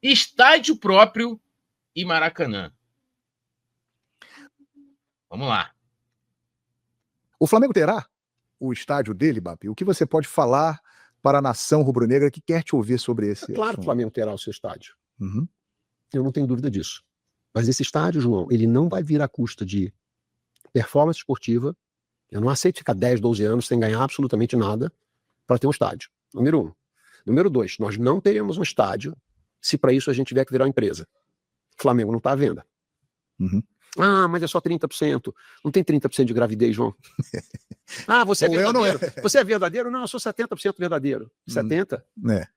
estádio próprio e Maracanã. Vamos lá. O Flamengo terá o estádio dele, Bapi? O que você pode falar para a nação rubro-negra que quer te ouvir sobre esse Claro assunto? que o Flamengo terá o seu estádio. Uhum. Eu não tenho dúvida disso. Mas esse estádio, João, ele não vai vir à custa de performance esportiva. Eu não aceito ficar 10, 12 anos sem ganhar absolutamente nada para ter um estádio. Número 1. Número 2, nós não teremos um estádio se para isso a gente tiver que virar uma empresa. O Flamengo não está à venda. Uhum. Ah, mas é só 30%. Não tem 30% de gravidez, João. Ah, você é Ou verdadeiro? Você é verdadeiro? Não, eu sou 70% verdadeiro. 70%?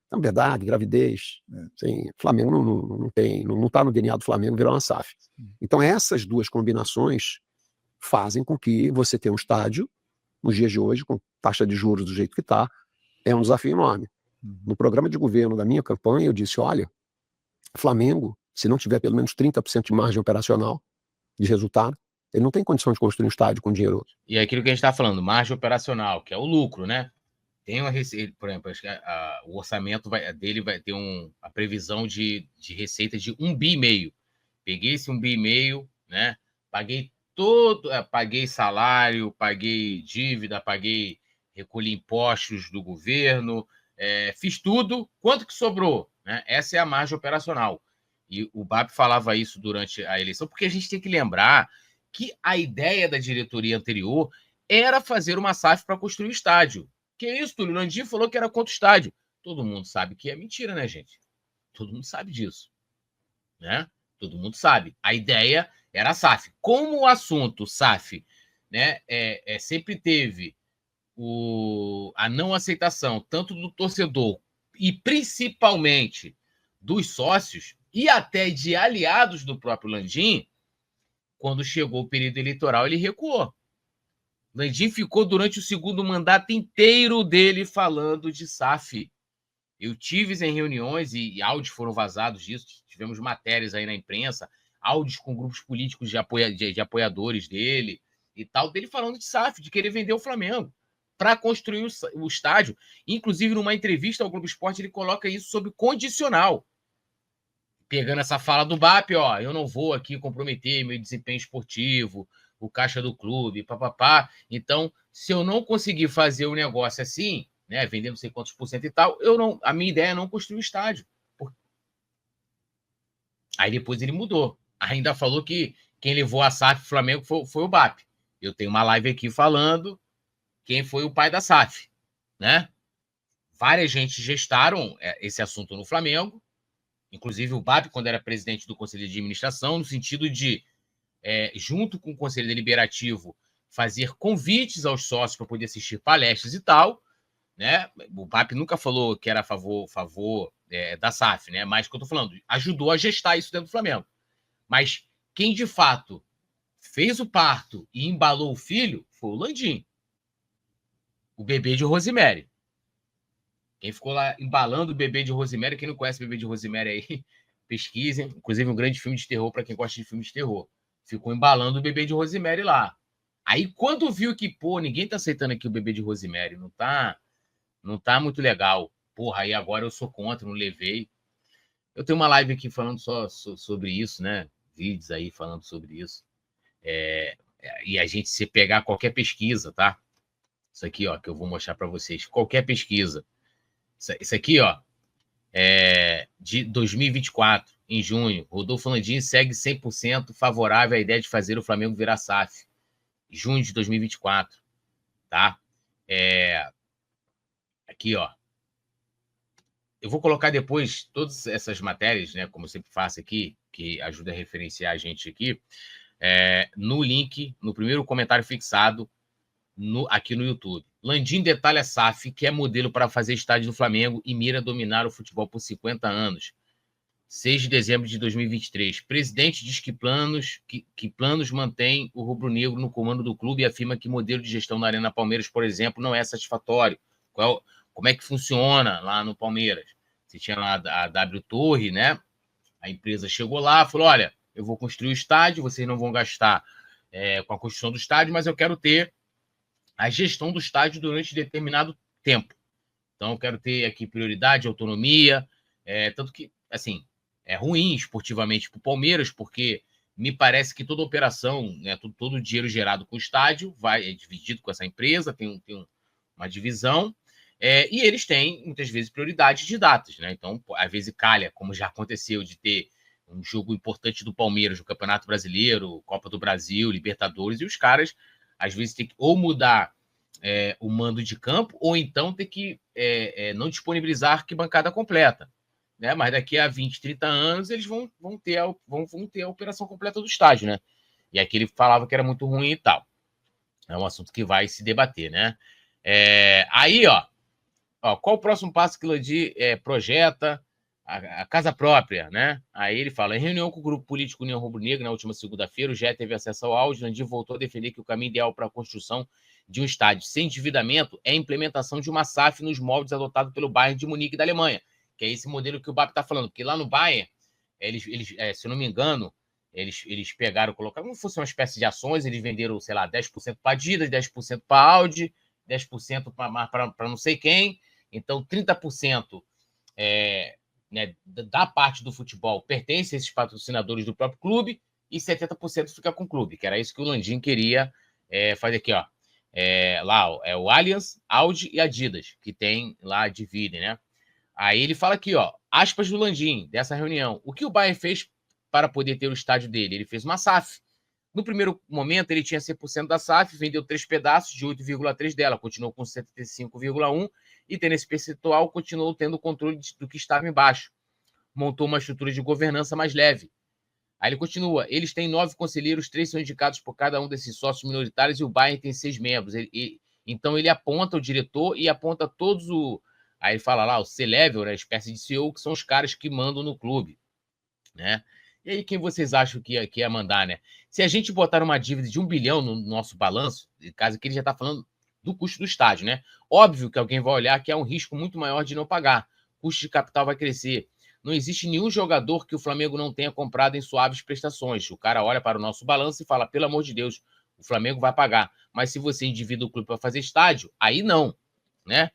Então, verdade, gravidez. Sim, Flamengo não tem, não está no DNA do Flamengo virar uma SAF. Então, essas duas combinações fazem com que você tenha um estádio, nos dias de hoje, com taxa de juros do jeito que está, é um desafio enorme. No programa de governo da minha campanha, eu disse, olha, Flamengo, se não tiver pelo menos 30% de margem operacional de resultado, ele não tem condição de construir um estádio com dinheiro. E é aquilo que a gente está falando, margem operacional, que é o lucro, né? Tem uma receita, por exemplo, acho que o orçamento dele vai ter a previsão de receita de 1,5 bi. Peguei esse 1,5 bi, né? Paguei salário, paguei dívida, recolhi impostos do governo, fiz tudo. Quanto que sobrou? Né? Essa é a margem operacional. E o BAP falava isso durante a eleição, porque a gente tem que lembrar que a ideia da diretoria anterior era fazer uma SAF para construir o estádio. Que é isso, Túlio? Landim falou que era contra o estádio. Todo mundo sabe que é mentira, né, gente? Todo mundo sabe disso. Né? Todo mundo sabe. A ideia era a SAF. Como o assunto SAF, né, sempre teve a não aceitação tanto do torcedor e principalmente dos sócios e até de aliados do próprio Landim, quando chegou o período eleitoral, ele recuou. Landim ficou durante o segundo mandato inteiro dele falando de SAF. Eu tive em reuniões e áudios foram vazados disso, tivemos matérias aí na imprensa, áudios com grupos políticos de apoiadores dele e tal, dele falando de SAF, de querer vender o Flamengo para construir o estádio. Inclusive, numa entrevista ao Globo Esporte, ele coloca isso sob condicional. Pegando essa fala do BAP, ó, eu não vou aqui comprometer meu desempenho esportivo, o caixa do clube, papapá. Então, se eu não conseguir fazer o negócio assim, né, vender não sei quantos por cento e tal, a minha ideia é não construir o estádio. Aí depois ele mudou. Ainda falou que quem levou a SAF Flamengo foi o BAP. Eu tenho uma live aqui falando quem foi o pai da SAF, né? Várias gente gestaram esse assunto no Flamengo, inclusive o BAP, quando era presidente do Conselho de Administração, no sentido de, junto com o Conselho Deliberativo, fazer convites aos sócios para poder assistir palestras e tal, né? O BAP nunca falou que era a favor da SAF, né? Mas o que eu estou falando, ajudou a gestar isso dentro do Flamengo. Mas quem, de fato, fez o parto e embalou o filho foi o Landim, o bebê de Rosemary. Quem ficou lá embalando o bebê de Rosemary, quem não conhece o bebê de Rosemary aí, pesquisem. Inclusive, um grande filme de terror para quem gosta de filmes de terror. Ficou embalando o bebê de Rosemary lá. Aí, quando viu que, pô, ninguém tá aceitando aqui o bebê de Rosemary, não tá muito legal. Porra, aí agora eu sou contra, não levei. Eu tenho uma live aqui falando só sobre isso, né? Vídeos aí falando sobre isso. E a gente, se pegar qualquer pesquisa, tá? Isso aqui, ó, que eu vou mostrar para vocês. Qualquer pesquisa. Isso aqui, ó, de 2024, em junho. Rodolfo Landim segue 100% favorável à ideia de fazer o Flamengo virar SAF. Junho de 2024, tá? Aqui, ó. Eu vou colocar depois todas essas matérias, né, como eu sempre faço aqui, que ajuda a referenciar a gente aqui, no link, no primeiro comentário fixado aqui no YouTube. Landim detalha SAF, que é modelo para fazer estádio do Flamengo e mira dominar o futebol por 50 anos. 6 de dezembro de 2023. Presidente diz que planos mantém o rubro-negro no comando do clube e afirma que modelo de gestão na Arena Palmeiras, por exemplo, não é satisfatório. Como é que funciona lá no Palmeiras? Você tinha lá a W Torre, né? A empresa chegou lá, falou, olha, eu vou construir o estádio, vocês não vão gastar com a construção do estádio, mas eu quero ter a gestão do estádio durante determinado tempo. Então, eu quero ter aqui prioridade, autonomia, tanto que, assim, ruim esportivamente para o Palmeiras, porque me parece que toda operação, né, todo o dinheiro gerado com o estádio é dividido com essa empresa, tem uma divisão, e eles têm, muitas vezes, prioridade de datas. Né? Então, às vezes calha, como já aconteceu, de ter um jogo importante do Palmeiras no Campeonato Brasileiro, Copa do Brasil, Libertadores, e os caras, às vezes, têm que ou mudar o mando de campo, ou então ter que não disponibilizar a arquibancada completa. Né? Mas daqui a 20, 30 anos, eles vão ter a operação completa do estádio. Né? E aqui ele falava que era muito ruim e tal. É um assunto que vai se debater. Né? Aí, ó, qual o próximo passo que o Landim projeta? A casa própria, né? Aí ele fala, em reunião com o grupo político União Rubro-Negra, na última segunda-feira, o GE teve acesso ao áudio, Landim voltou a defender que o caminho ideal para a construção de um estádio sem endividamento é a implementação de uma SAF nos moldes adotados pelo Bayern de Munique da Alemanha, que é esse modelo que o BAP está falando, porque lá no Bayern, eles se eu não me engano, eles pegaram, colocaram como se fosse uma espécie de ações, eles venderam, sei lá, 10% para Adidas, 10% para Audi, 10% para não sei quem, então 30% né, da parte do futebol pertence a esses patrocinadores do próprio clube e 70% fica com o clube, que era isso que o Landim queria fazer aqui, ó. Lá é o Allianz, Audi e Adidas, que tem lá, dividem, né? Aí ele fala aqui, ó, aspas do Landim, dessa reunião. O que o Bayern fez para poder ter o estádio dele? Ele fez uma SAF. No primeiro momento, ele tinha 100% da SAF, vendeu 3 pedaços de 8,3 dela, continuou com 75,1 e, tendo esse percentual, continuou tendo o controle do que estava embaixo. Montou uma estrutura de governança mais leve. Aí ele continua. Eles têm 9 conselheiros, 3 são indicados por cada um desses sócios minoritários e o Bayern tem 6 membros. Então, ele aponta o diretor e aponta todos o... Aí ele fala lá, o C-Level, né, espécie de CEO, que são os caras que mandam no clube, né? E aí, quem vocês acham que ia mandar, né? Se a gente botar uma dívida de 1 bilhão no nosso balanço, caso que ele já está falando do custo do estádio, né? Óbvio que alguém vai olhar que é um risco muito maior de não pagar. O custo de capital vai crescer. Não existe nenhum jogador que o Flamengo não tenha comprado em suaves prestações. O cara olha para o nosso balanço e fala, pelo amor de Deus, o Flamengo vai pagar. Mas se você endivida o clube para fazer estádio, aí não, né?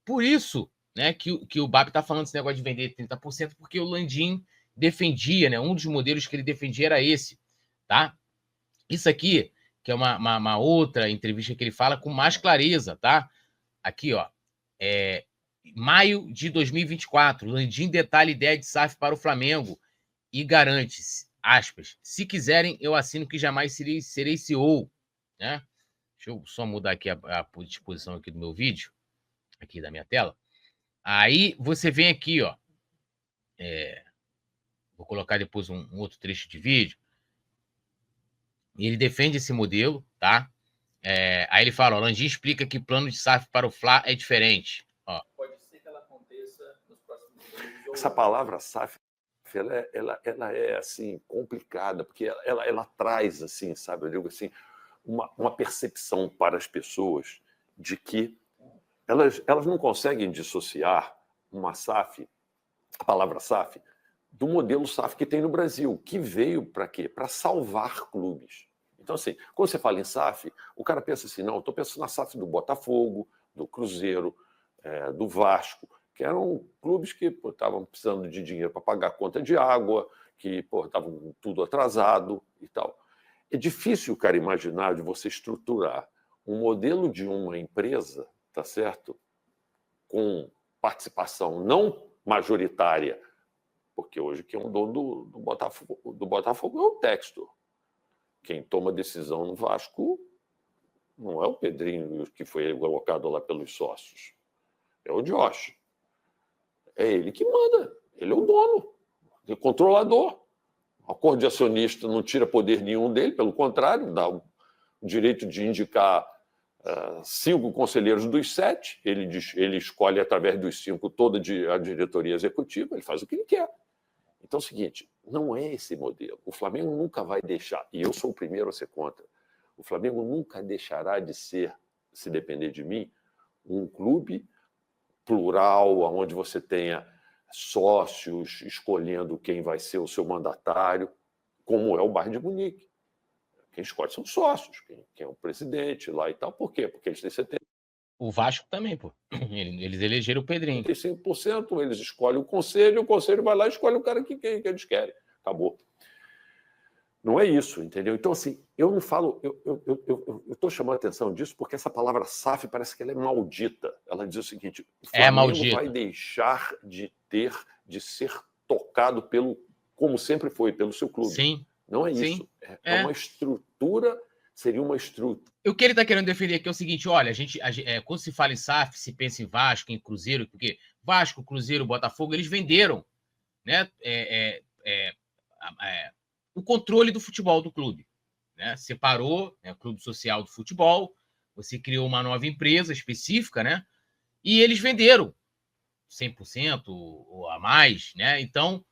Por isso, né, que o BAP está falando esse negócio de vender 30%, porque o Landim defendia, né? Um dos modelos que ele defendia era esse, tá? Isso aqui, que é uma outra entrevista que ele fala com mais clareza, tá? Aqui, ó, maio de 2024, Landim detalha ideia de SAF para o Flamengo e garante, aspas, se quiserem, eu assino que jamais serei CEO, né? Deixa eu só mudar aqui a disposição aqui do meu vídeo, aqui da minha tela. Aí você vem aqui, ó, vou colocar depois um outro trecho de vídeo. Ele defende esse modelo, tá? Aí ele fala, ó, Landim explica que plano de SAF para o Fla é diferente. Ó. Pode ser que ela aconteça nos próximos anos. Essa palavra SAF, ela é assim complicada, porque ela traz, assim, sabe, eu digo assim, uma percepção para as pessoas de que elas não conseguem dissociar uma SAF, a palavra SAF, do modelo SAF que tem no Brasil, que veio para quê? Para salvar clubes. Então, assim, quando você fala em SAF, o cara pensa assim, não, eu estou pensando na SAF do Botafogo, do Cruzeiro, do Vasco, que eram clubes que estavam precisando de dinheiro para pagar a conta de água, que estavam tudo atrasado e tal. É difícil, cara, imaginar de você estruturar um modelo de uma empresa, tá certo? Com participação não majoritária, porque hoje quem é o dono do Botafogo é o Textor. Quem toma decisão no Vasco não é o Pedrinho, que foi colocado lá pelos sócios. É o Josh. É ele que manda. Ele é o dono, o controlador. O acordo de acionista não tira poder nenhum dele, pelo contrário, dá o direito de indicar 5 conselheiros dos 7. Ele escolhe, através dos 5, toda a diretoria executiva. Ele faz o que ele quer. Então é o seguinte, não é esse modelo. O Flamengo nunca vai deixar, e eu sou o primeiro a ser contra, o Flamengo nunca deixará de ser, se depender de mim, um clube plural, onde você tenha sócios escolhendo quem vai ser o seu mandatário, como é o Bayern de Munique. Quem escolhe são sócios, quem é o presidente lá e tal. Por quê? Porque eles têm 70%. O Vasco também, pô. Eles elegeram o Pedrinho. 35%, eles escolhem o conselho vai lá e escolhe o cara que eles querem. Acabou. Não é isso, entendeu? Então, assim, eu não falo... Eu estou chamando a atenção disso porque essa palavra SAF parece que ela é maldita. Ela diz o seguinte: o Flamengo vai deixar de ser tocado como sempre foi, pelo seu clube. Sim. Não é isso. É uma estrutura... Seria uma estrutura. O que ele está querendo defender aqui é o seguinte: olha, quando se fala em SAF, se pensa em Vasco, em Cruzeiro, porque Vasco, Cruzeiro, Botafogo, eles venderam, né, o controle do futebol do clube. Né? Separou, né, o clube social do futebol, você criou uma nova empresa específica, né? E eles venderam 100% ou a mais, né? Então,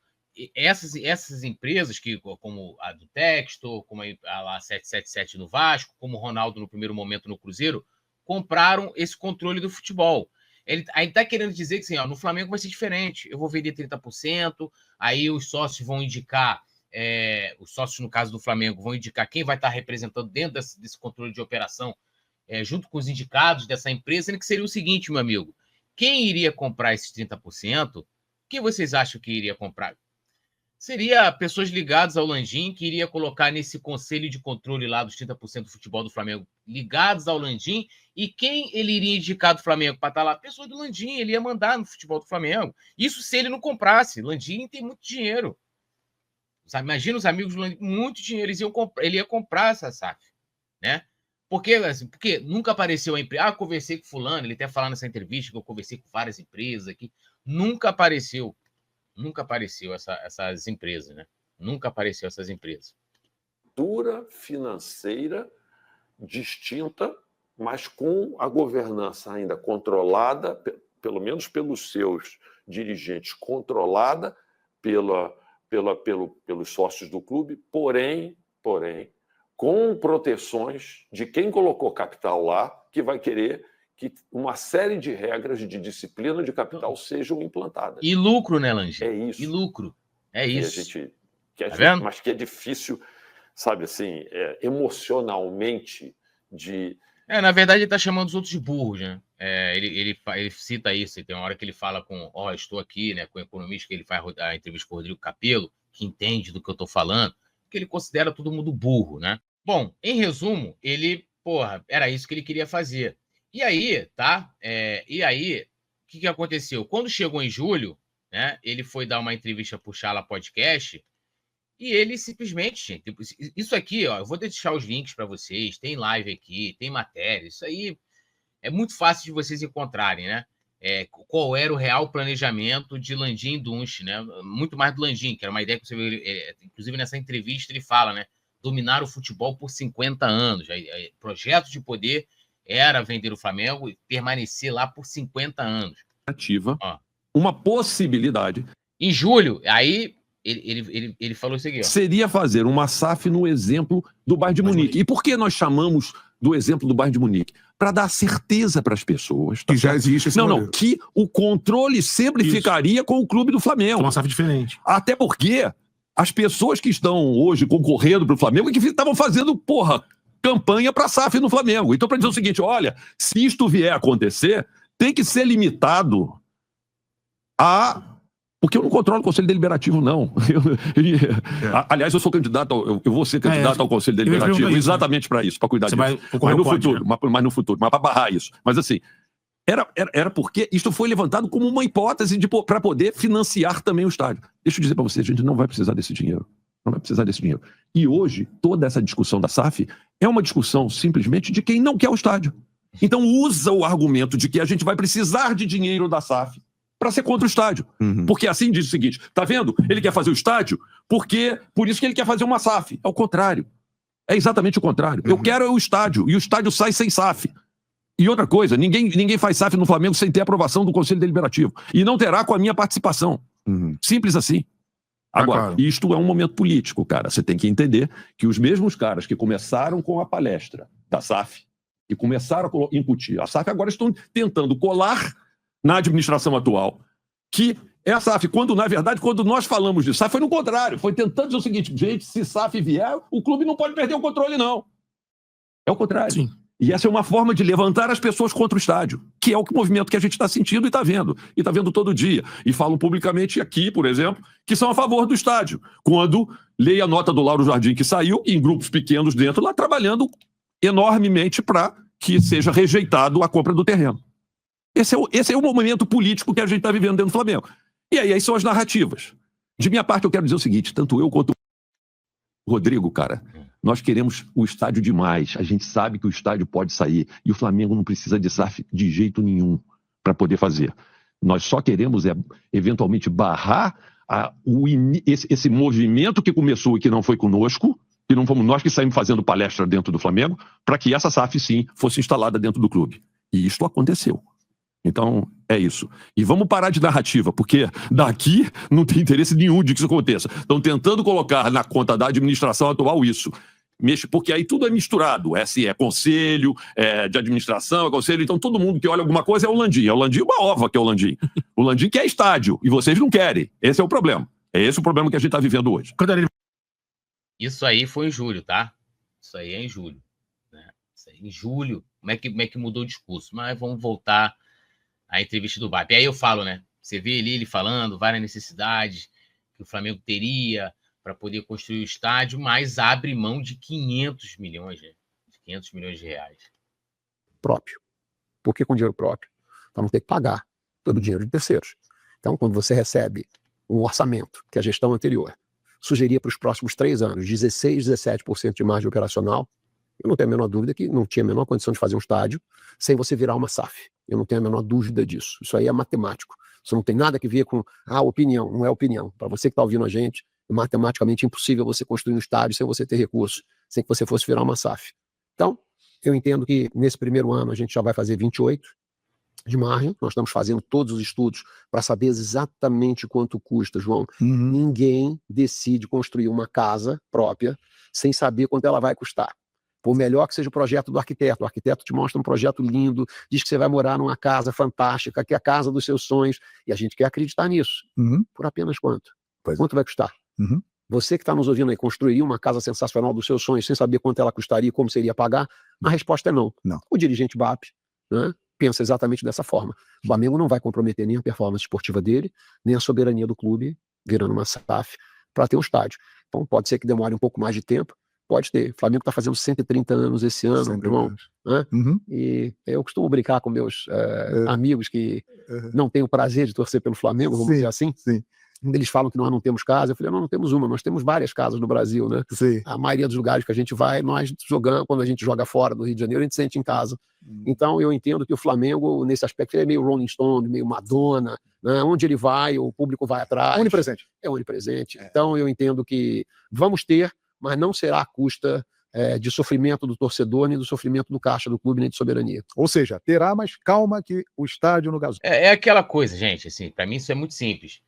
essas empresas, como a do Textor, como a lá 777 no Vasco, como o Ronaldo no primeiro momento no Cruzeiro, compraram esse controle do futebol. Ele está querendo dizer que assim, no Flamengo vai ser diferente. Eu vou vender 30%, aí os sócios vão indicar, os sócios, no caso do Flamengo, vão indicar quem vai estar representando dentro desse controle de operação, junto com os indicados dessa empresa, sendo que seria o seguinte, meu amigo: quem iria comprar esses 30%, quem vocês acham que iria comprar? Seria pessoas ligadas ao Landim, que iria colocar nesse conselho de controle lá dos 30% do futebol do Flamengo, ligados ao Landim, e quem ele iria indicar do Flamengo para estar lá? Pessoa do Landim, ele ia mandar no futebol do Flamengo. Isso se ele não comprasse. Landim tem muito dinheiro. Imagina os amigos do Landim, muito dinheiro, ele ia comprar essa SAF, né? Porque nunca apareceu a empresa. Eu conversei com fulano, ele até falou nessa entrevista que eu conversei com várias empresas aqui. Nunca apareceu essas empresas, né? Nunca apareceu essas empresas. Estrutura financeira distinta, mas com a governança ainda controlada, pelo menos pelos seus dirigentes, controlada pelos sócios do clube, porém, com proteções de quem colocou capital lá, que vai querer que uma série de regras de disciplina de capital sejam implantadas. E lucro, né, Landim? É isso. E lucro. É isso. Mas que é difícil, sabe assim, emocionalmente de... Na verdade, ele está chamando os outros de burros, né? Ele cita isso, e tem uma hora que ele fala estou aqui, né, com o economista, que ele faz a entrevista com o Rodrigo Capello, que entende do que eu estou falando, que ele considera todo mundo burro, né? Bom, em resumo, era isso que ele queria fazer. E aí, o que aconteceu? Quando chegou em julho, né, ele foi dar uma entrevista para o Chala Podcast e ele simplesmente, gente, isso aqui, eu vou deixar os links para vocês, tem live aqui, tem matéria, isso aí é muito fácil de vocês encontrarem, né? Qual era o real planejamento de Landim Dunst, né? Muito mais do Landim, que era uma ideia que você, inclusive nessa entrevista ele fala, né? Dominar o futebol por 50 anos, projeto de poder era vender o Flamengo e permanecer lá por 50 anos. Uma possibilidade. Em julho, aí ele falou isso aqui. Seria fazer uma SAF no exemplo do Bayern de Munique. E por que nós chamamos do exemplo do Bayern de Munique? Para dar certeza para as pessoas. Que já existe esse modelo. Que o controle sempre ficaria com o clube do Flamengo. Uma SAF diferente. Até porque as pessoas que estão hoje concorrendo para o Flamengo que estavam fazendo, campanha para a SAF no Flamengo. Então, para dizer o seguinte, olha, se isto vier a acontecer, tem que ser limitado porque eu não controlo o Conselho Deliberativo, não. Aliás, eu sou candidato, eu vou ser candidato ao Conselho Deliberativo exatamente para isso, para cuidar disso. Mas no futuro, mas para barrar isso. Mas assim, era porque isto foi levantado como uma hipótese para poder financiar também o estádio. Deixa eu dizer para vocês, a gente não vai precisar desse dinheiro. Não vai precisar desse dinheiro. E hoje, toda essa discussão da SAF é uma discussão simplesmente de quem não quer o estádio. Então usa o argumento de que a gente vai precisar de dinheiro da SAF para ser contra o estádio. Porque assim diz o seguinte, tá vendo? Ele quer fazer o estádio por isso que ele quer fazer uma SAF. É o contrário. É exatamente o contrário. Eu quero o estádio, e o estádio sai sem SAF. E outra coisa, ninguém faz SAF no Flamengo sem ter aprovação do Conselho Deliberativo. E não terá com a minha participação. Simples assim. Agora, isto é um momento político, cara. Você tem que entender que os mesmos caras que começaram com a palestra da SAF e começaram a incutir a SAF, agora estão tentando colar na administração atual que é a SAF. Quando, na verdade, quando nós falamos de SAF, foi no contrário. Foi tentando dizer o seguinte, gente, se SAF vier, o clube não pode perder o controle, não. É o contrário. Sim. E essa é uma forma de levantar as pessoas contra o estádio, que é o movimento que a gente está sentindo e está vendo. E está vendo todo dia. E falam publicamente aqui, por exemplo, que são a favor do estádio. Quando leia a nota do Lauro Jardim, que saiu, em grupos pequenos dentro, lá trabalhando enormemente para que seja rejeitado a compra do terreno. Esse é o momento político que a gente está vivendo dentro do Flamengo. E aí são as narrativas. De minha parte, eu quero dizer o seguinte, tanto eu quanto o Rodrigo, cara, nós queremos o estádio demais. A gente sabe que o estádio pode sair. E o Flamengo não precisa de SAF de jeito nenhum para poder fazer. Nós só queremos, eventualmente, barrar esse movimento que começou e que não foi conosco, que não fomos nós que saímos fazendo palestra dentro do Flamengo, para que essa SAF, sim, fosse instalada dentro do clube. E isso aconteceu. Então, é isso. E vamos parar de narrativa, porque daqui não tem interesse nenhum de que isso aconteça. Estão tentando colocar na conta da administração atual isso. Porque aí tudo é misturado. É conselho, de administração, é conselho. Então, todo mundo que olha alguma coisa é o Landim. É o Landim uma ova que é o Landim. O Landim quer estádio, e vocês não querem. Esse é o problema. É esse o problema que a gente está vivendo hoje. Isso aí foi em julho, tá? Isso aí é em julho. Né? Isso aí, em julho, como é que mudou o discurso? Mas vamos voltar à entrevista do BAP. E aí eu falo, né? Você vê ele falando várias necessidades que o Flamengo teria para poder construir o estádio, mas abre mão de 500 milhões, né? De 500 milhões de reais. Próprio. Por que com dinheiro próprio? Para não ter que pagar todo o dinheiro de terceiros. Então, quando você recebe um orçamento que a gestão anterior sugeria para os próximos 3 anos 16, 17% de margem operacional, eu não tenho a menor dúvida que não tinha a menor condição de fazer um estádio sem você virar uma SAF. Eu não tenho a menor dúvida disso. Isso aí é matemático. Isso não tem nada a ver com opinião. Não é opinião. Para você que está ouvindo a gente, é matematicamente impossível você construir um estádio sem você ter recursos, sem que você fosse virar uma SAF. Então, eu entendo que nesse primeiro ano a gente já vai fazer 28 de margem. Nós estamos fazendo todos os estudos para saber exatamente quanto custa, João. Ninguém decide construir uma casa própria sem saber quanto ela vai custar. Por melhor que seja o projeto do arquiteto. O arquiteto te mostra um projeto lindo, diz que você vai morar numa casa fantástica, que é a casa dos seus sonhos, e a gente quer acreditar nisso. Por apenas quanto? Quanto vai custar? Você que está nos ouvindo aí, construiria uma casa sensacional dos seus sonhos sem saber quanto ela custaria e como seria pagar? A resposta é não. O dirigente BAP, né, pensa exatamente dessa forma. O Flamengo não vai comprometer nem a performance esportiva dele, nem a soberania do clube, virando uma SAF, para ter um estádio. Então pode ser que demore um pouco mais de tempo, pode ter. O Flamengo está fazendo 130 anos esse ano, irmão. Né? E eu costumo brincar com meus amigos que não têm o prazer de torcer pelo Flamengo, vamos dizer assim. Eles falam que nós não temos casa. Eu falei, não temos uma, nós temos várias casas no Brasil, né? A maioria dos lugares que a gente vai, nós jogamos, quando a gente joga fora do Rio de Janeiro, a gente sente em casa. Então eu entendo que o Flamengo, nesse aspecto, ele é meio Rolling Stone, meio Madonna, né? Onde ele vai, o público vai atrás. Onipresente. É onipresente. Então eu entendo que vamos ter, mas não será à custa de sofrimento do torcedor, nem do sofrimento do caixa do clube, nem de soberania. Ou seja, terá, mas calma que o estádio no gasóleo. É aquela coisa, gente, assim, para mim isso é muito simples.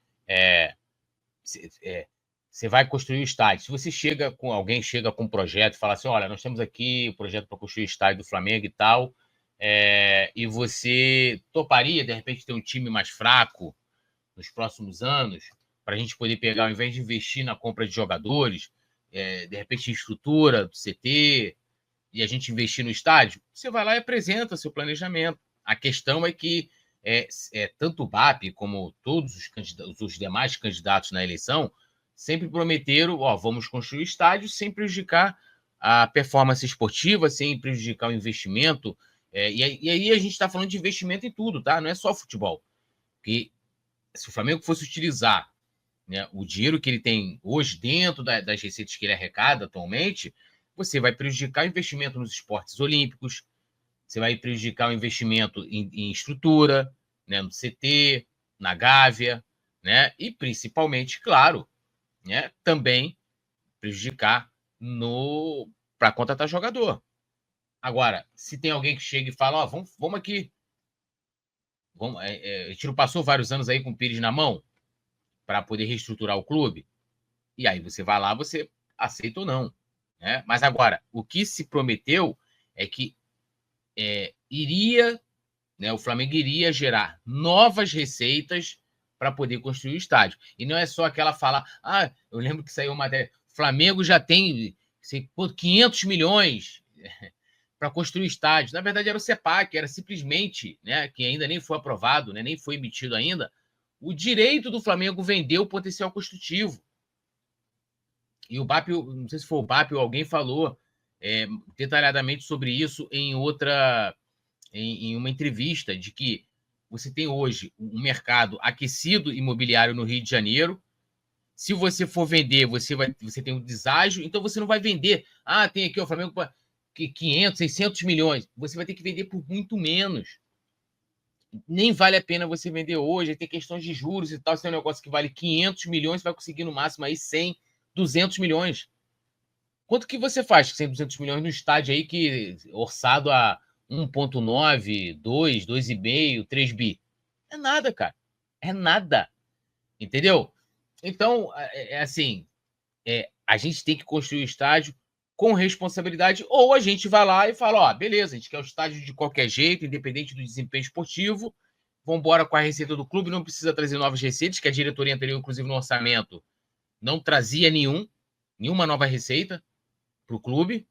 Você vai construir o estádio. Se você chega com um projeto e fala assim, olha, nós temos aqui o projeto para construir o estádio do Flamengo e tal, e você toparia, de repente, ter um time mais fraco nos próximos anos, para a gente poder pegar, ao invés de investir na compra de jogadores, de repente em estrutura do CT, e a gente investir no estádio, você vai lá e apresenta seu planejamento. A questão é que tanto o BAP como todos os demais candidatos na eleição sempre prometeram, vamos construir o estádio sem prejudicar a performance esportiva, sem prejudicar o investimento. E aí a gente está falando de investimento em tudo, tá? Não é só futebol. Porque se o Flamengo fosse utilizar, né, o dinheiro que ele tem hoje dentro das receitas que ele arrecada atualmente, você vai prejudicar o investimento nos esportes olímpicos, você vai prejudicar o investimento em estrutura, né, no CT, na Gávea, né, e principalmente, claro, né, também prejudicar para contratar jogador. Agora, se tem alguém que chega e fala, vamos aqui, a gente não passou vários anos aí com o Pires na mão para poder reestruturar o clube, e aí você vai lá, você aceita ou não, né? Mas agora, o que se prometeu é que o Flamengo iria gerar novas receitas para poder construir o estádio. E não é só aquela fala, eu lembro que saiu uma matéria, Flamengo já tem 500 milhões. para construir o estádio. Na verdade, era o CEPAC, era simplesmente, né, que ainda nem foi aprovado, né, nem foi emitido ainda, o direito do Flamengo vender o potencial construtivo. E o BAP, não sei se foi o BAP ou alguém falou detalhadamente sobre isso em uma entrevista, de que você tem hoje um mercado aquecido imobiliário no Rio de Janeiro. Se você for vender, você tem um deságio, então você não vai vender. Ah, tem aqui o Flamengo para 500, 600 milhões. Você vai ter que vender por muito menos. Nem vale a pena você vender hoje. Tem questões de juros e tal. Se é um negócio que vale 500 milhões, você vai conseguir no máximo aí 100, 200 milhões. Quanto que você faz com 100, 200 milhões no estádio aí que orçado a 1,9, 2, 2,5, 3 bi? É nada, cara. É nada. Entendeu? Então, assim, a gente tem que construir o estádio com responsabilidade, ou a gente vai lá e fala, ó, beleza, a gente quer o estádio de qualquer jeito, independente do desempenho esportivo, vamos embora com a receita do clube, não precisa trazer novas receitas, que a diretoria anterior, inclusive no orçamento, não trazia nenhuma nova receita para o clube,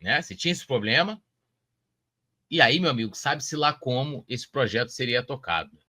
né? Você tinha esse problema. E aí, meu amigo, sabe-se lá como esse projeto seria tocado.